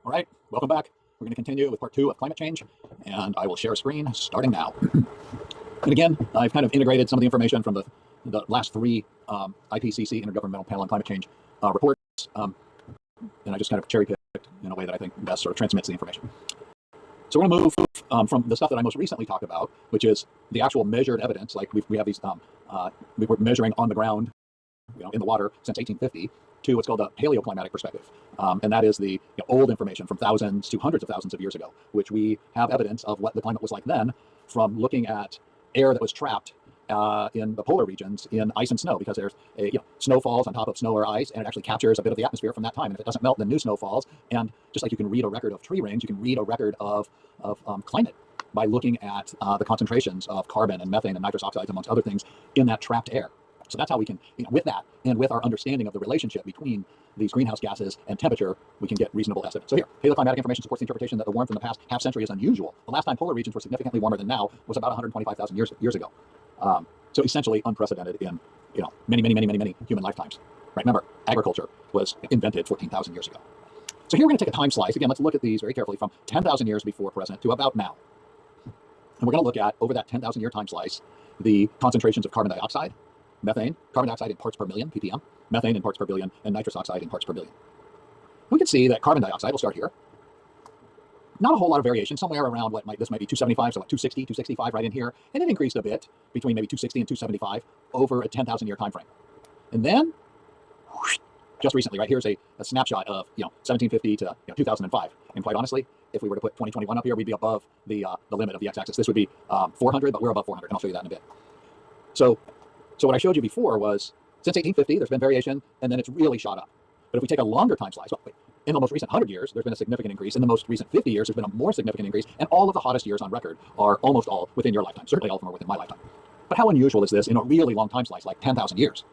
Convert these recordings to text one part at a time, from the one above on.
All right, welcome back. We're going to continue with part 2 of climate change, and I will share a screen starting now. And again, I've kind of integrated some of the information from the last 3 IPCC, Intergovernmental Panel on Climate Change reports, and I just kind of cherry picked in a way that I think best sort of transmits the information. So we're going to move from the stuff that I most recently talked about, which is the actual measured evidence, like we have these, we were measuring on the ground, in the water since 1850, to what's called a paleoclimatic perspective. And that is the old information from thousands to hundreds of thousands of years ago, which we have evidence of what the climate was like then from looking at air that was trapped in the polar regions in ice and snow, because there's snow falls on top of snow or ice, and it actually captures a bit of the atmosphere from that time. And if it doesn't melt, then new snow falls. And just like you can read a record of tree rings, you can read a record of climate by looking at the concentrations of carbon and methane and nitrous oxides, amongst other things, in that trapped air. So that's how we can, with that, and with our understanding of the relationship between these greenhouse gases and temperature, we can get reasonable estimates. So here, paleoclimatic information supports the interpretation that the warmth in the past half century is unusual. The last time polar regions were significantly warmer than now was about 125,000 years ago. So essentially unprecedented in many human lifetimes. Right? Remember, agriculture was invented 14,000 years ago. So here we're going to take a time slice. Again, let's look at these very carefully from 10,000 years before present to about now. And we're going to look at, over that 10,000 year time slice, the concentrations of carbon dioxide, methane, carbon dioxide in parts per million, ppm, methane in parts per billion, and nitrous oxide in parts per billion. We can see that carbon dioxide, we'll start here, not a whole lot of variation, somewhere around this might be 275, so 260, 265 right in here, and it increased a bit between maybe 260 and 275 over a 10,000 year time frame. And then, whoosh, just recently, right, here's a snapshot of 1750 to 2005. And quite honestly, if we were to put 2021 up here, we'd be above the limit of the x-axis. This would be 400, but we're above 400, and I'll show you that in a bit. So what I showed you before was, since 1850, there's been variation, and then it's really shot up. But if we take a longer time slice, in the most recent 100 years, there's been a significant increase. In the most recent 50 years, there's been a more significant increase, and all of the hottest years on record are almost all within your lifetime. Certainly all of them are within my lifetime. But how unusual is this in a really long time slice, like 10,000 years?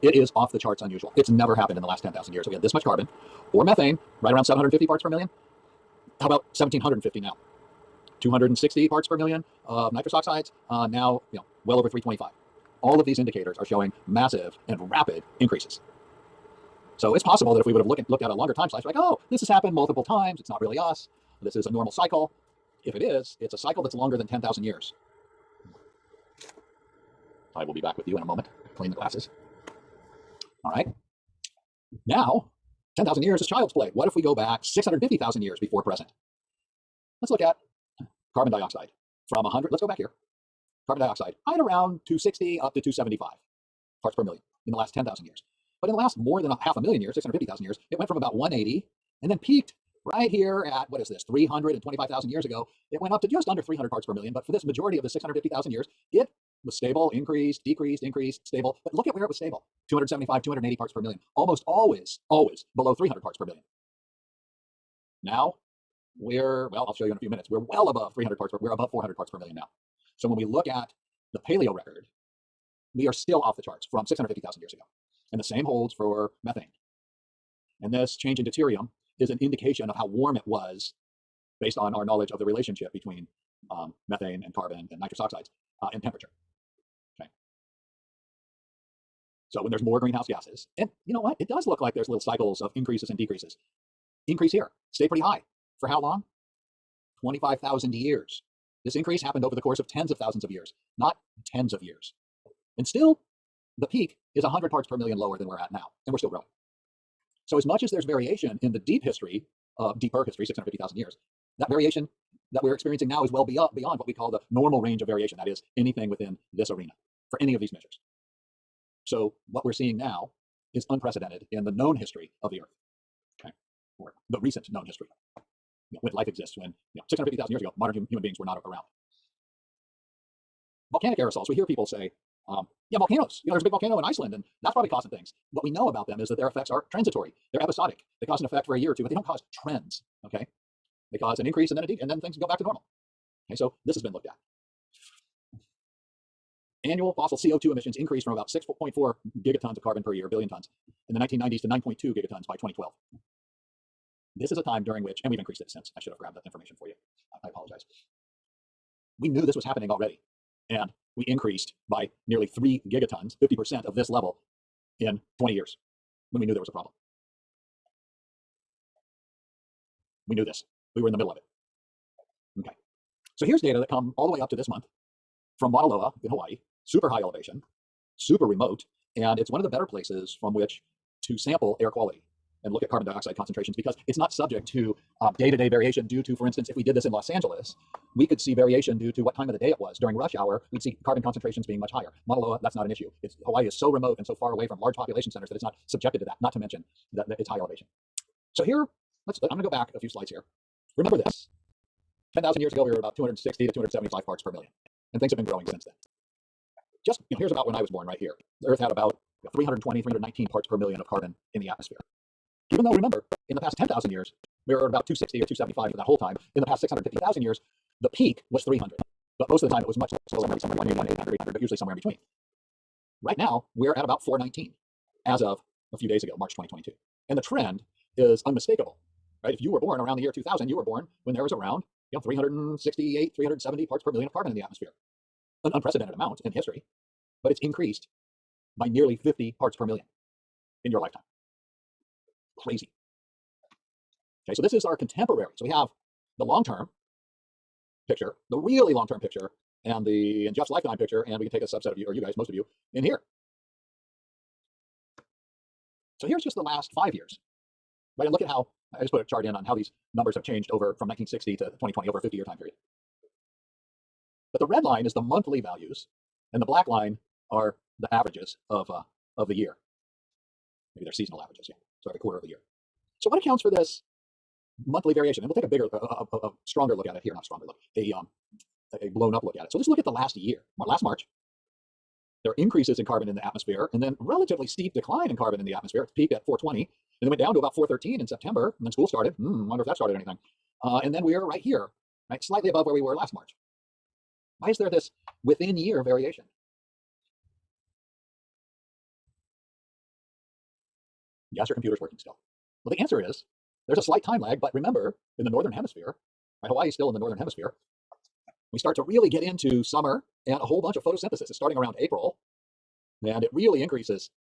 It is off the charts unusual. It's never happened in the last 10,000 years. So we had this much carbon, or methane, right around 750 parts per million. How about 1,750 now? 260 parts per million of nitrous oxides, now well over 325. All of these indicators are showing massive and rapid increases. So it's possible that if we would have looked at a longer time slice, like, oh, this has happened multiple times, it's not really us, this is a normal cycle. If it is, it's a cycle that's longer than 10,000 years. I will be back with you in a moment. Clean the glasses. All right. Now, 10,000 years is child's play. What if we go back 650,000 years before present? Let's look at carbon dioxide from 100. Let's go back here. Carbon dioxide, right around 260 up to 275 parts per million in the last 10,000 years. But in the last more than half a million years, 650,000 years, it went from about 180 and then peaked right here at, 325,000 years ago. It went up to just under 300 parts per million. But for this majority of the 650,000 years, it was stable, increased, decreased, increased, stable. But look at where it was stable: 275, 280 parts per million, almost always below 300 parts per million. Now I'll show you in a few minutes. We're well above 300 parts per, we're above 400 parts per million now. So when we look at the paleo record, we are still off the charts from 650,000 years ago. And the same holds for methane. And this change in deuterium is an indication of how warm it was based on our knowledge of the relationship between methane and carbon and nitrous oxides and temperature. Okay. So when there's more greenhouse gases, and you know what? It does look like there's little cycles of increases and decreases. Increase here, stay pretty high. For how long? 25,000 years. This increase happened over the course of tens of thousands of years, not tens of years. And still, the peak is 100 parts per million lower than we're at now, and we're still growing. So as much as there's variation in the deeper history, 650,000 years, that variation that we're experiencing now is well beyond what we call the normal range of variation. That is anything within this arena for any of these measures. So what we're seeing now is unprecedented in the known history of the Earth, okay, or the recent known history. When life exists, when 650,000 years ago, modern human beings were not around. Volcanic aerosols, we hear people say, volcanoes, there's a big volcano in Iceland, and that's probably causing things. What we know about them is that their effects are transitory. They're episodic. They cause an effect for a year or two, but they don't cause trends, okay? They cause an increase and then and then things go back to normal. Okay, so this has been looked at. Annual fossil CO2 emissions increased from about 6.4 gigatons of carbon per year, billion tons, in the 1990s to 9.2 gigatons by 2012. This is a time during which, and we've increased it since, I should have grabbed that information for you. I apologize. We knew this was happening already, and we increased by nearly 3 gigatons, 50% of this level in 20 years when we knew there was a problem. We knew this. We were in the middle of it. Okay. So here's data that come all the way up to this month from Mauna Loa in Hawaii, super high elevation, super remote, and it's one of the better places from which to sample air quality and look at carbon dioxide concentrations because it's not subject to day-to-day variation due to, for instance, if we did this in Los Angeles, we could see variation due to what time of the day it was. During rush hour, we'd see carbon concentrations being much higher. Mauna Loa, that's not an issue. Hawaii is so remote and so far away from large population centers that it's not subjected to that, not to mention that it's high elevation. So here, I'm going to go back a few slides here. Remember this. 10,000 years ago, we were about 260 to 275 parts per million, and things have been growing since then. Just, here's about when I was born right here. The Earth had about 320, 319 parts per million of carbon in the atmosphere. Even though, remember, in the past 10,000 years, we were about 260 or 275 for that whole time. In the past 650,000 years, the peak was 300. But most of the time, it was much lower, somewhere 180, 800, but usually somewhere in between. Right now, we're at about 419 as of a few days ago, March 2022. And the trend is unmistakable. Right? If you were born around the year 2000, you were born when there was around 368, 370 parts per million of carbon in the atmosphere. An unprecedented amount in history, but it's increased by nearly 50 parts per million in your lifetime. Crazy. Okay, so this is our contemporary. So we have the long-term picture, the really long-term picture, and the in Jeff's lifetime picture, and we can take a subset of you, or you guys, most of you, in here. So here's just the last 5 years. Right, and look at how, I just put a chart in on how these numbers have changed over from 1960 to 2020, over a 50-year time period. But the red line is the monthly values, and the black line are the averages of the year. Maybe they're seasonal averages, yeah. So every quarter of the year. So what accounts for this monthly variation? And we'll take a bigger, a stronger look at it here, not stronger look, a blown up look at it. So let's look at the last year, last March. There are increases in carbon in the atmosphere, and then relatively steep decline in carbon in the atmosphere. It peaked at 420, and then went down to about 413 in September, and then school started. Wonder if that started anything. And then we're right here, right, slightly above where we were last March. Why is there this within year variation? Yes, your computer's working still. Well, the answer is there's a slight time lag, but remember, in the northern hemisphere, right, Hawaii is still in the northern hemisphere, we start to really get into summer and a whole bunch of photosynthesis. It's starting around April, and it really increases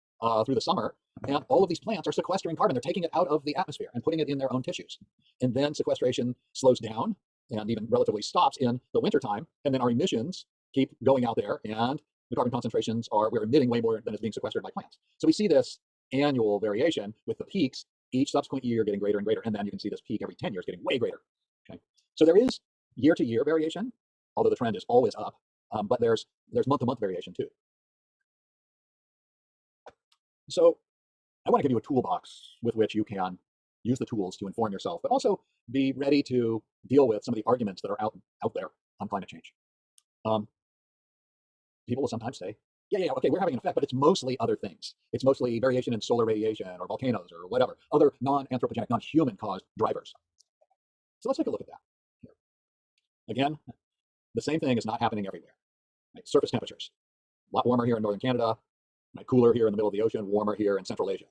through the summer. And all of these plants are sequestering carbon. They're taking it out of the atmosphere and putting it in their own tissues. And then sequestration slows down and even relatively stops in the wintertime. And then our emissions keep going out there, and the carbon concentrations we're emitting way more than is being sequestered by plants. So we see this annual variation with the peaks each subsequent year getting greater and greater. And then you can see this peak every 10 years getting way greater. Okay. So there is year-to-year variation, although the trend is always up, but there's month-to-month variation too. So I want to give you a toolbox with which you can use the tools to inform yourself, but also be ready to deal with some of the arguments that are out there on climate change. People will sometimes say, yeah, okay, we're having an effect, but it's mostly other things. It's mostly variation in solar radiation or volcanoes or whatever, other non-anthropogenic, non-human caused drivers. So let's take a look at that here. Again, the same thing is not happening everywhere. Right? Surface temperatures, a lot warmer here in northern Canada, right? Cooler here in the middle of the ocean, warmer here in Central Asia.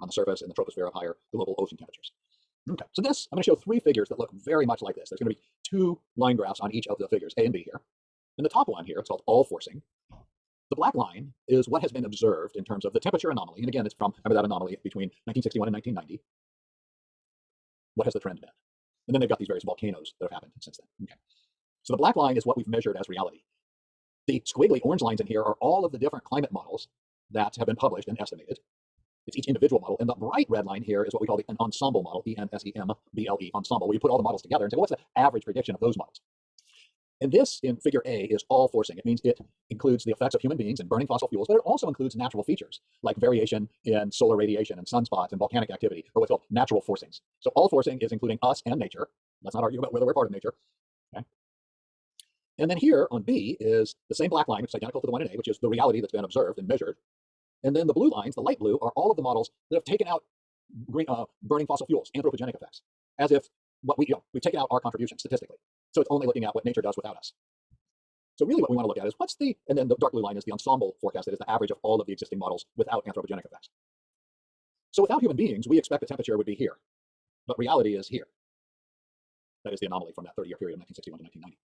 On the surface, in the troposphere, of higher global ocean temperatures. Okay, so this, I'm going to show 3 figures that look very much like this. There's going to be 2 line graphs on each of the figures, A and B here. And the top one here, it's called all forcing. The black line is what has been observed in terms of the temperature anomaly. And again, it's from, remember that anomaly between 1961 and 1990. What has the trend been? And then they've got these various volcanoes that have happened since then. Okay. So the black line is what we've measured as reality. The squiggly orange lines in here are all of the different climate models that have been published and estimated. It's each individual model. And the bright red line here is what we call an ensemble model, ENSEMBLE, ensemble, where you put all the models together and say, well, what's the average prediction of those models? And this, in figure A, is all forcing. It means it includes the effects of human beings and burning fossil fuels, but it also includes natural features like variation in solar radiation and sunspots and volcanic activity, or what's called natural forcings. So all forcing is including us and nature. Let's not argue about whether we're part of nature. Okay. And then here on B is the same black line, which is identical to the one in A, which is the reality that's been observed and measured. And then the blue lines, the light blue, are all of the models that have taken out burning fossil fuels, anthropogenic effects, as if we've taken out our contribution statistically. So it's only looking at what nature does without us. So really what we want to look at is and then the dark blue line is the ensemble forecast, that is the average of all of the existing models without anthropogenic effects. So without human beings, we expect the temperature would be here, but reality is here. That is the anomaly from that 30-year period of 1961 to 1990.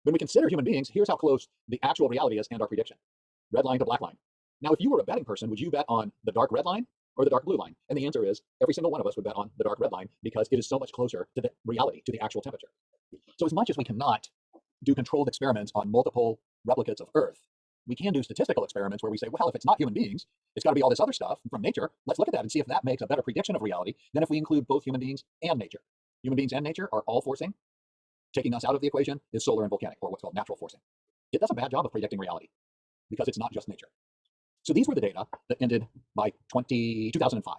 When we consider human beings, here's how close the actual reality is and our prediction. Red line to black line. Now, if you were a betting person, would you bet on the dark red line or the dark blue line? And the answer is every single one of us would bet on the dark red line because it is so much closer to the reality, to the actual temperature. So as much as we cannot do controlled experiments on multiple replicates of Earth, we can do statistical experiments where we say, well, if it's not human beings, it's got to be all this other stuff from nature. Let's look at that and see if that makes a better prediction of reality than if we include both human beings and nature. Human beings and nature are all forcing. Taking us out of the equation is solar and volcanic, or what's called natural forcing. It does a bad job of predicting reality because it's not just nature. So these were the data that ended by 2005.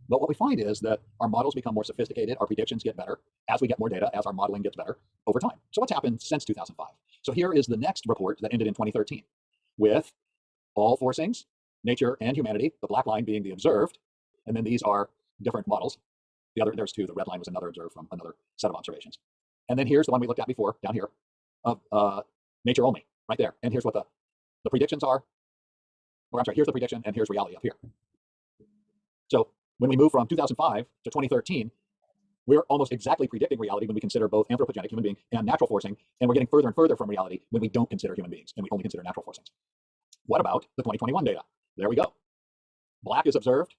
But what we find is that our models become more sophisticated, our predictions get better as we get more data, as our modeling gets better over time. So what's happened since 2005? So here is the next report that ended in 2013 with all forcings, nature and humanity, the black line being the observed, and then these are different models. There's two, the red line was another observed from another set of observations. And then here's the one we looked at before, down here, of nature only, right there. And here's what the predictions are, or I'm sorry, here's the prediction and here's reality up here. So when we move from 2005 to 2013, we're almost exactly predicting reality when we consider both anthropogenic human being and natural forcing, and we're getting further and further from reality when we don't consider human beings and we only consider natural forcings. What about the 2021 data? There we go. Black is observed.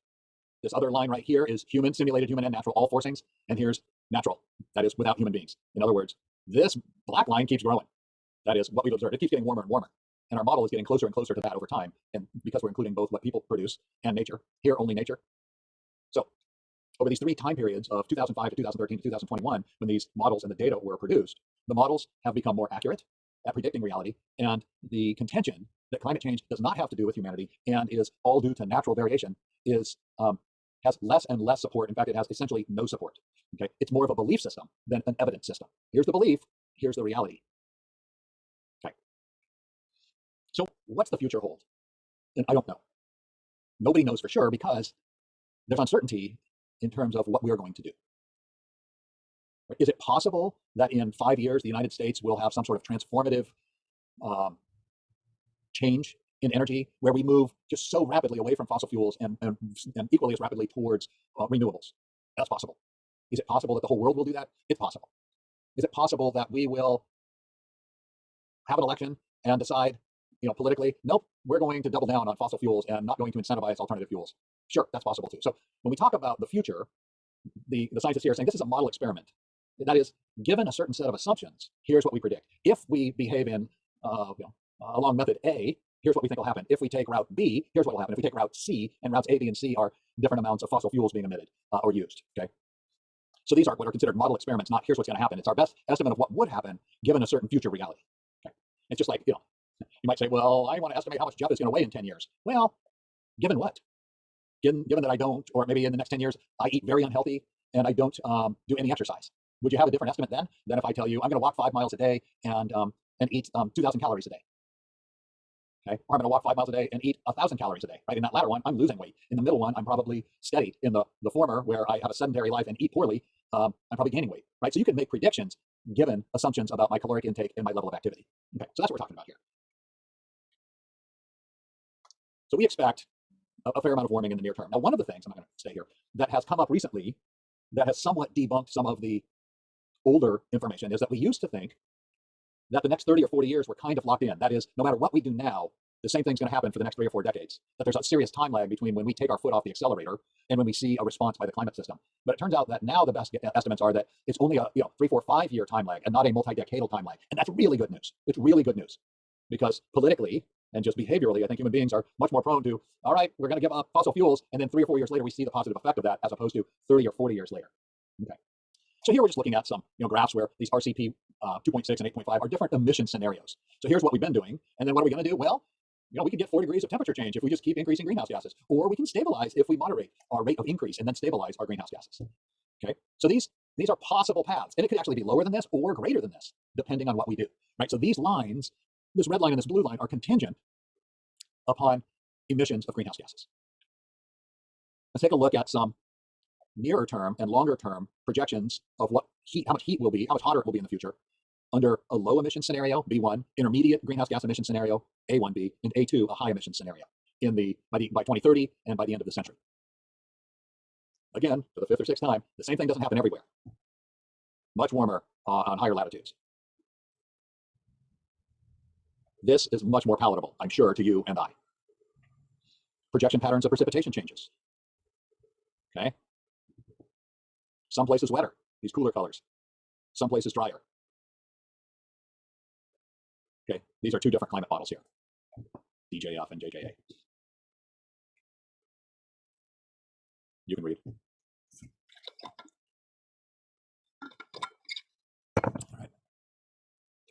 This other line right here is human, simulated human and natural, all forcings, and here's natural, that is without human beings. In other words, this black line keeps growing. That is what we've observed. It keeps getting warmer and warmer. And our model is getting closer and closer to that over time. And because we're including both what people produce and nature, here only nature. So over these three time periods of 2005 to 2013 to 2021, when these models and the data were produced, the models have become more accurate at predicting reality. And the contention that climate change does not have to do with humanity and is all due to natural variation is has less and less support. In fact, it has essentially no support. Okay, it's more of a belief system than an evidence system. Here's the belief, here's the reality. Okay, so what's the future hold? And I don't know. Nobody knows for sure because there's uncertainty in terms of what we're going to do. Is it possible that in 5 years the United States will have some sort of transformative change in energy where we move just so rapidly away from fossil fuels and equally as rapidly towards renewables? That's possible. Is it possible that the whole world will do that? It's possible. Is it possible that we will have an election and decide, politically, nope, we're going to double down on fossil fuels and not going to incentivize alternative fuels? Sure, that's possible too. So when we talk about the future, the scientists here are saying this is a model experiment. That is, given a certain set of assumptions, here's what we predict. If we behave in along method A, here's what we think will happen. If we take route B, here's what will happen. If we take route C, and routes A, B, and C are different amounts of fossil fuels being emitted or used. Okay. So these are what are considered model experiments, not here's what's going to happen. It's our best estimate of what would happen given a certain future reality. Okay. It's just like, you might say, well, I want to estimate how much Jeff is going to weigh in 10 years. Well, given what? Given that I don't, or maybe in the next 10 years, I eat very unhealthy and I don't do any exercise. Would you have a different estimate then than if I tell you I'm going to walk 5 miles a day and eat 2,000 calories a day? Okay, or I'm going to walk 5 miles a day and eat 1,000 calories a day. Right? In that latter one, I'm losing weight. In the middle one, I'm probably steady. In the former, where I have a sedentary life and eat poorly, I'm probably gaining weight. Right? So you can make predictions given assumptions about my caloric intake and my level of activity. Okay, so that's what we're talking about here. So we expect a fair amount of warming in the near term. Now, one of the things, I'm not going to stay here, that has come up recently that has somewhat debunked some of the older information is that we used to think that the next 30 or 40 years were kind of locked in. That is, no matter what we do now, the same thing's going to happen for the next 3 or 4 decades. That there's a serious time lag between when we take our foot off the accelerator and when we see a response by the climate system. But it turns out that now the best estimates are that it's only a 3, 4, 5 year time lag and not a multi-decadal time lag. And that's really good news. It's really good news because politically and just behaviorally, I think human beings are much more prone to, all right, we're going to give up fossil fuels, and then 3 or 4 years later we see the positive effect of that, as opposed to 30 or 40 years later. Okay. So here we're just looking at some graphs where these RCP 2.6 and 8.5 are different emission scenarios. So here's what we've been doing, and then what are we going to do? Well, we can get 4 degrees of temperature change if we just keep increasing greenhouse gases, or we can stabilize if we moderate our rate of increase and then stabilize our greenhouse gases. Okay, so these are possible paths, and it could actually be lower than this or greater than this, depending on what we do. Right. So these lines, this red line and this blue line, are contingent upon emissions of greenhouse gases. Let's take a look at some nearer term and longer term projections of how much heat will be, how much hotter it will be in the future under a low emission scenario, B1, intermediate greenhouse gas emission scenario, A1B, and A2, a high emission scenario by 2030 and by the end of the century. Again, for the 5th or 6th time, the same thing doesn't happen everywhere. Much warmer on higher latitudes. This is much more palatable, I'm sure, to you and I. projection patterns of precipitation changes. Okay. Some places wetter, these cooler colors. Some places drier. Okay, these are two different climate models here, DJF and JJA. You can read. All right.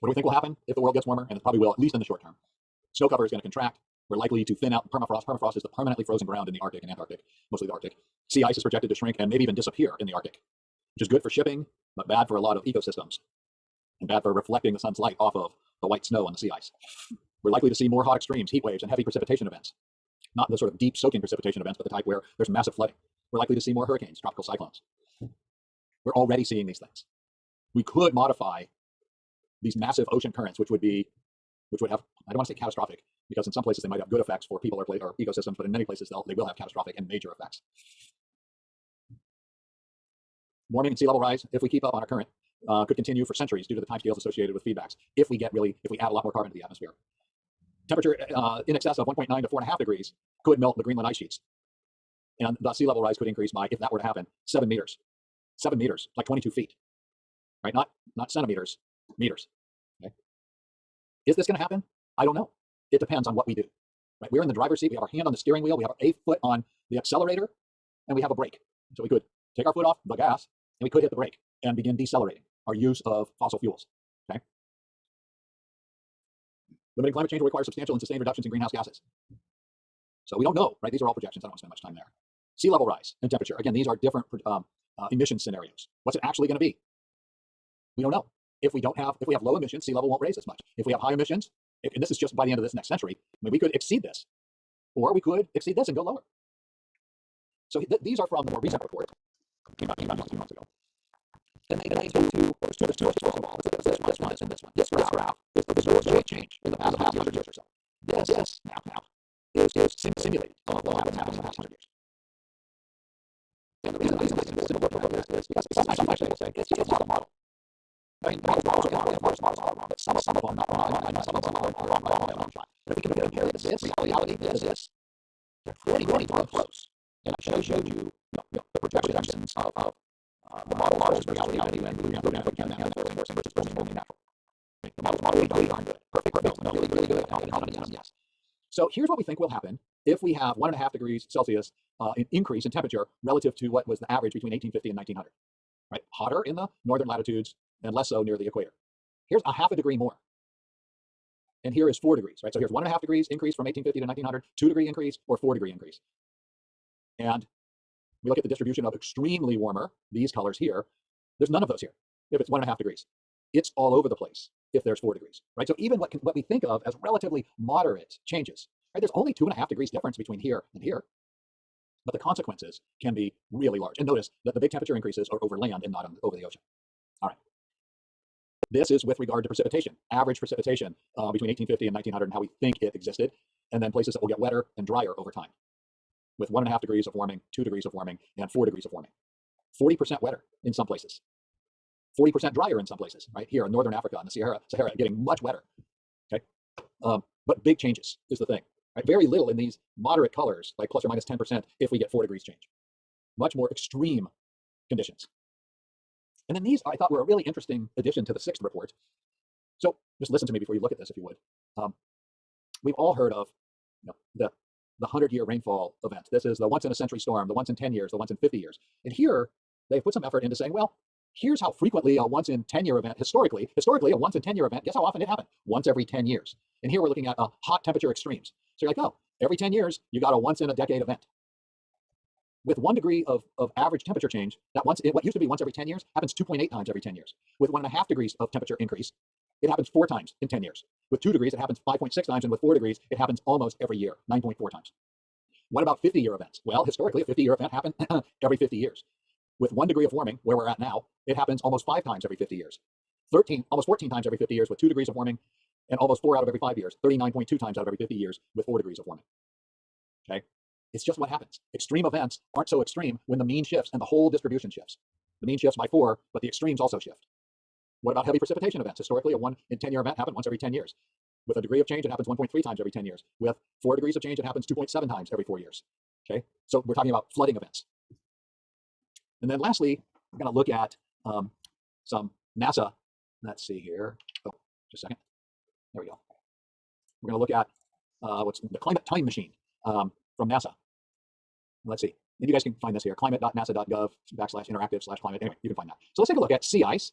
What do we think will happen if the world gets warmer? And it probably will, at least in the short term. Snow cover is going to contract. We're likely to thin out permafrost. Permafrost is the permanently frozen ground in the Arctic and Antarctic, mostly the Arctic. Sea ice is projected to shrink and maybe even disappear in the Arctic, which is good for shipping, but bad for a lot of ecosystems and bad for reflecting the sun's light off of the white snow on the sea ice. We're likely to see more hot extremes, heat waves, and heavy precipitation events. Not the sort of deep soaking precipitation events, but the type where there's massive flooding. We're likely to see more hurricanes, tropical cyclones. We're already seeing these things. We could modify these massive ocean currents, which would have, I don't want to say catastrophic, because in some places they might have good effects for people or ecosystems, but in many places they will have catastrophic and major effects. Warming and sea level rise, if we keep up on our current, could continue for centuries due to the timescales associated with feedbacks. If we add a lot more carbon to the atmosphere, temperature in excess of 1.9 to 4.5 degrees could melt the Greenland ice sheets, and the sea level rise could increase by, if that were to happen, 7 meters. 7 meters, like 22 feet, right? Not centimeters, meters. Okay. Is this going to happen? I don't know. It depends on what we do. Right? We're in the driver's seat. We have our hand on the steering wheel. We have a foot on the accelerator, and we have a brake. So we could take our foot off the gas, and we could hit the brake and begin decelerating our use of fossil fuels. Okay. Limiting climate change will require substantial and sustained reductions in greenhouse gases. So we don't know, right? These are all projections. I don't want to spend much time there. Sea level rise and temperature. Again, these are different emission scenarios. What's it actually going to be? We don't know. If we have low emissions, sea level won't raise as much. If we have high emissions, and this is just by the end of this next century, I mean, we could exceed this, or we could exceed this and go lower. So these are from the more recent report. Came out a few months ago. And they go to, there's two involved. This one and this one. This graph is the visual change in the past 100 years or so. This now is simulated on what happens in the past 100 years. And the reason I think it's similar to this is because some actually will say it's not a model. I mean, the models are wrong, but some of them are not wrong, and some of them are wrong. But if we can compare this, reality is they're pretty close. And I showed you the projections of the models versus reality when we have which is only natural. The models really darn good. Perfect. Really good. Yes. So here's what we think will happen if we have 1.5 degrees Celsius increase in temperature relative to what was the average between 1850 and 1900. Right? Hotter in the northern latitudes and less so near the equator. Here's 0.5 degree more. And here is 4 degrees, right? So here's 1.5 degrees increase from 1850 to 1900, 2 degree increase, or 4 degree increase. And we look at the distribution of extremely warmer, these colors here. There's none of those here if it's 1.5 degrees. It's all over the place if there's 4 degrees, right? So even what we think of as relatively moderate changes, right? There's only 2.5 degrees difference between here and here. But the consequences can be really large. And notice that the big temperature increases are over land and not over the ocean. All right. This is with regard to precipitation, average precipitation between 1850 and 1900 and how we think it existed, and then places that will get wetter and drier over time with 1.5 degrees of warming, 2 degrees of warming, and 4 degrees of warming. 40% wetter in some places, 40% drier in some places, right? Here in northern Africa and the Sahara getting much wetter, okay? But big changes is the thing, right? Very little in these moderate colors, like plus or minus 10% if we get 4 degrees change. Much more extreme conditions. And then these, I thought, were a really interesting addition to the 6th report. So just listen to me before you look at this, if you would. We've all heard of the 100-year rainfall event. This is the once-in-a-century storm, the once in 10 years, the once in 50 years. And here, they've put some effort into saying, well, here's how frequently a once-in-10-year event, historically, a once-in-10-year event, guess how often it happened? Once every 10 years. And here we're looking at hot temperature extremes. So you're like, oh, every 10 years, you got a once-in-a-decade event. With 1 degree of average temperature change, what used to be once every 10 years happens 2.8 times every 10 years. With 1.5 degrees of temperature increase, it happens 4 times in 10 years. With 2 degrees, it happens 5.6 times, and with 4 degrees, it happens almost every year, 9.4 times. What about 50-year events? Well, historically, a 50-year event happened every 50 years. With 1 degree of warming, where we're at now, it happens almost 5 times every 50 years. Almost 14 times every 50 years with 2 degrees of warming, and almost 4 out of every 5 years, 39.2 times out of every 50 years with 4 degrees of warming. Okay? It's just what happens. Extreme events aren't so extreme when the mean shifts and the whole distribution shifts. The mean shifts by 4, but the extremes also shift. What about heavy precipitation events? Historically, a 1 in 10-year event happened once every 10 years. With a degree of change, it happens 1.3 times every 10 years. With 4 degrees of change, it happens 2.7 times every 4 years. Okay, so we're talking about flooding events. And then lastly, we're going to look at some NASA. Let's see here. Oh, just a second. There we go. We're going to look at what's the climate time machine from NASA. Let's see. And you guys can find this here, climate.nasa.gov/interactive/climate. Anyway, you can find that. So let's take a look at sea ice,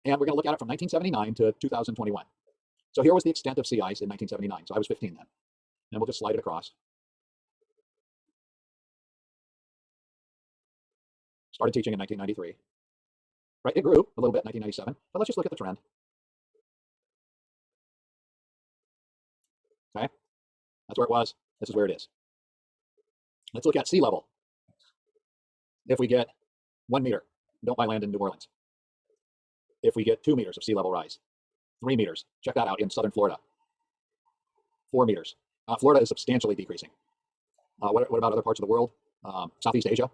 and we're going to look at it from 1979 to 2021. So here was the extent of sea ice in 1979. So I was 15 then. And we'll just slide it across. Started teaching in 1993. Right, it grew a little bit in 1997, but let's just look at the trend. Okay, that's where it was. This is where it is. Let's look at sea level. If we get 1 meter, don't buy land in New Orleans. If we get 2 meters of sea level rise, 3 meters, check that out in southern Florida. 4 meters. Florida is substantially decreasing. What about other parts of the world? Southeast Asia.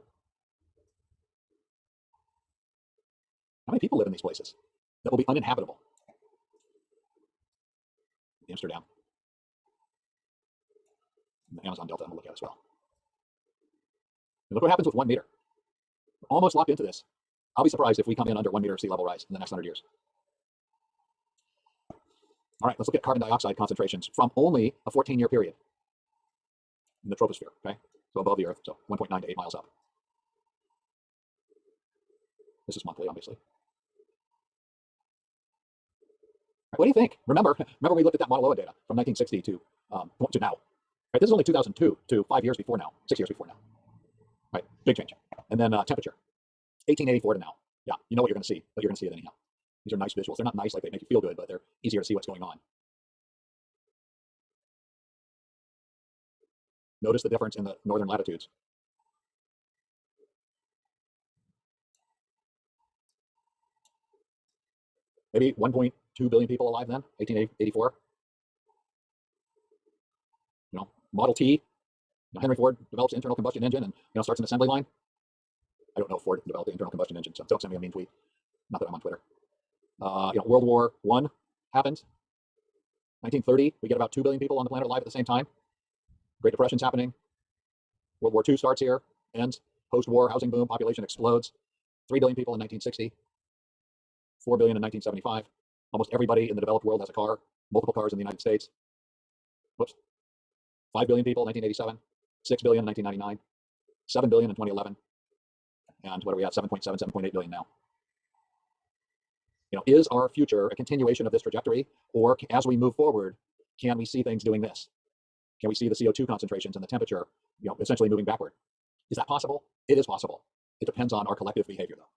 How many people live in these places that will be uninhabitable? Amsterdam. And the Amazon Delta, I'm going to look at as well. And look what happens with 1 meter. We're almost locked into this. I'll be surprised if we come in under 1 meter of sea level rise in the next 100 years. All right, let's look at carbon dioxide concentrations from only a 14-year period in the troposphere, okay? So above the Earth, so 1.9 to 8 miles up. This is monthly, obviously. What do you think? Remember we looked at that Mauna Loa data from 1960 to now. Right, this is only 2002 to 5 years before now, 6 years before now. Right, big change. And then temperature, 1884 to now. Yeah, you know what you're going to see, but you're going to see it anyhow. These are nice visuals. They're not nice like they make you feel good, but they're easier to see what's going on. Notice the difference in the northern latitudes. Maybe 1.2 billion people alive then, 1884. You know, Model T, Henry Ford develops an internal combustion engine and starts an assembly line. I don't know if Ford developed the internal combustion engine, so don't send me a mean tweet. Not that I'm on Twitter. World War I happens. 1930, we get about 2 billion people on the planet alive at the same time. Great Depression's happening. World War II starts here, ends. Post-war housing boom, population explodes. 3 billion people in 1960. 4 billion in 1975. Almost everybody in the developed world has a car. Multiple cars in the United States. Whoops. 5 billion people in 1987. 6 billion in 1999. 7 billion in 2011. And what are we at? 7.7, 7.8 billion now. Is our future a continuation of this trajectory, or as we move forward, can we see things doing this? Can we see the CO2 concentrations and the temperature, essentially moving backward? Is that possible? It is possible. It depends on our collective behavior, though.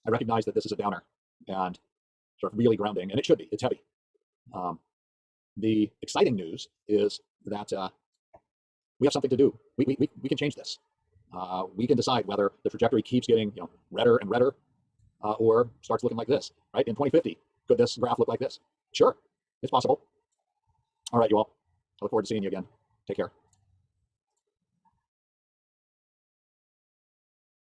I recognize that this is a downer and sort of really grounding, and it should be. It's heavy. The exciting news is that we have something to do. We can change this. We can decide whether the trajectory keeps getting redder and redder, or starts looking like this, right? In 2050, could this graph look like this? Sure, it's possible. All right, you all. I look forward to seeing you again. Take care.